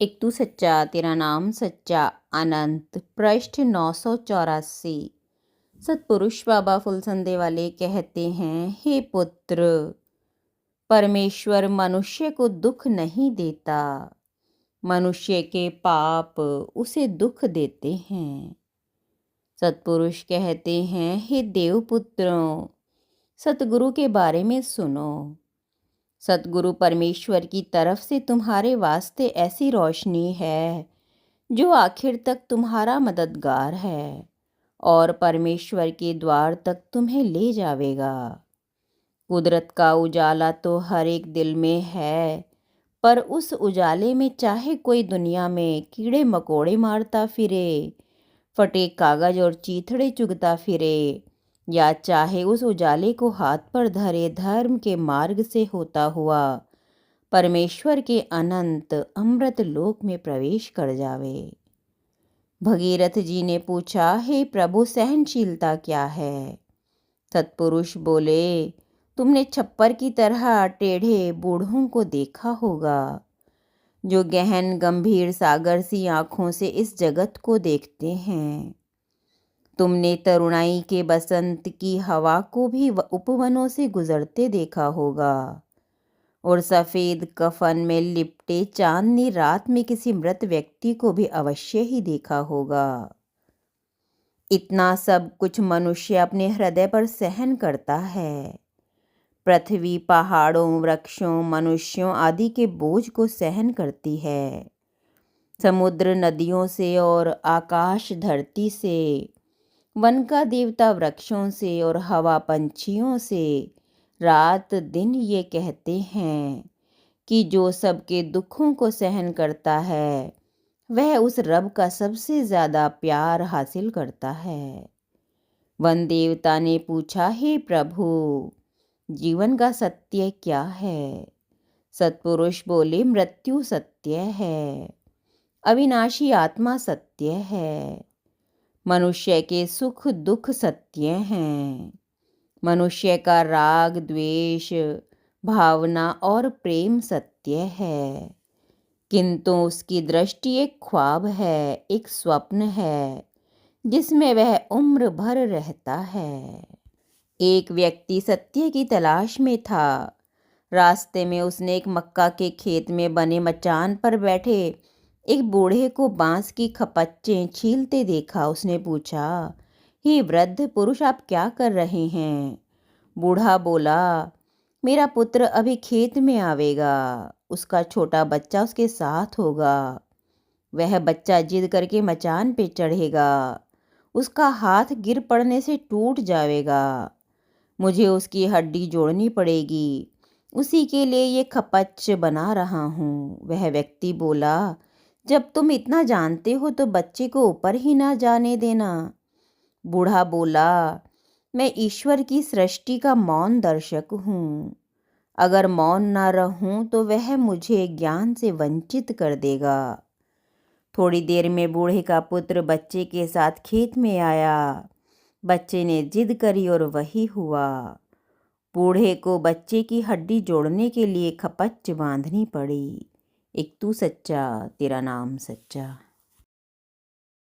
एक तू सच्चा तेरा नाम सच्चा। अनंत पृष्ठ 984। सतपुरुष बाबा फुलसंदे वाले कहते हैं, हे पुत्र, परमेश्वर मनुष्य को दुख नहीं देता, मनुष्य के पाप उसे दुख देते हैं। सतपुरुष कहते हैं, हे देवपुत्रों, सतगुरु के बारे में सुनो। सतगुरु परमेश्वर की तरफ से तुम्हारे वास्ते ऐसी रोशनी है जो आखिर तक तुम्हारा मददगार है और परमेश्वर के द्वार तक तुम्हें ले जावेगा। कुदरत का उजाला तो हर एक दिल में है, पर उस उजाले में चाहे कोई दुनिया में कीड़े मकोड़े मारता फिरे, फटे कागज और चीथड़े चुगता फिरे, या चाहे उस उजाले को हाथ पर धरे धर्म के मार्ग से होता हुआ परमेश्वर के अनंत अमृत लोक में प्रवेश कर जावे। भगीरथ जी ने पूछा, हे प्रभु, सहनशीलता क्या है? सतपुरुष बोले, तुमने छप्पर की तरह टेढ़े बूढ़ों को देखा होगा जो गहन गंभीर सागर सी आंखों से इस जगत को देखते हैं। तुमने तरुणाई के बसंत की हवा को भी उपवनों से गुजरते देखा होगा और सफ़ेद कफन में लिपटे चांदनी रात में किसी मृत व्यक्ति को भी अवश्य ही देखा होगा। इतना सब कुछ मनुष्य अपने हृदय पर सहन करता है। पृथ्वी पहाड़ों, वृक्षों, मनुष्यों आदि के बोझ को सहन करती है। समुद्र नदियों से और आकाश धरती से, वन का देवता वृक्षों से और हवा पंछियों से रात दिन ये कहते हैं कि जो सबके दुखों को सहन करता है वह उस रब का सबसे ज़्यादा प्यार हासिल करता है। वन देवता ने पूछा, हे प्रभु, जीवन का सत्य क्या है? सतपुरुष बोले, मृत्यु सत्य है, अविनाशी आत्मा सत्य है, मनुष्य के सुख दुख सत्य हैं, मनुष्य का राग द्वेष भावना और प्रेम सत्य है, किंतु उसकी दृष्टि एक ख्वाब है, एक स्वप्न है जिसमें वह उम्र भर रहता है। एक व्यक्ति सत्य की तलाश में था। रास्ते में उसने एक मक्का के खेत में बने मचान पर बैठे एक बूढ़े को बांस की खपच्चें छीलते देखा। उसने पूछा, हे वृद्ध पुरुष, आप क्या कर रहे हैं? बूढ़ा बोला, मेरा पुत्र अभी खेत में आवेगा, उसका छोटा बच्चा उसके साथ होगा। वह बच्चा जिद करके मचान पे चढ़ेगा, उसका हाथ गिर पड़ने से टूट जाएगा, मुझे उसकी हड्डी जोड़नी पड़ेगी, उसी के लिए ये खपच्च बना रहा हूँ। वह व्यक्ति बोला, जब तुम इतना जानते हो तो बच्चे को ऊपर ही ना जाने देना। बूढ़ा बोला, मैं ईश्वर की सृष्टि का मौन दर्शक हूँ, अगर मौन ना रहूं तो वह मुझे ज्ञान से वंचित कर देगा। थोड़ी देर में बूढ़े का पुत्र बच्चे के साथ खेत में आया। बच्चे ने जिद करी और वही हुआ। बूढ़े को बच्चे की हड्डी जोड़ने के लिए खपच्च बांधनी पड़ी। एक तू सच्चा तेरा नाम सच्चा।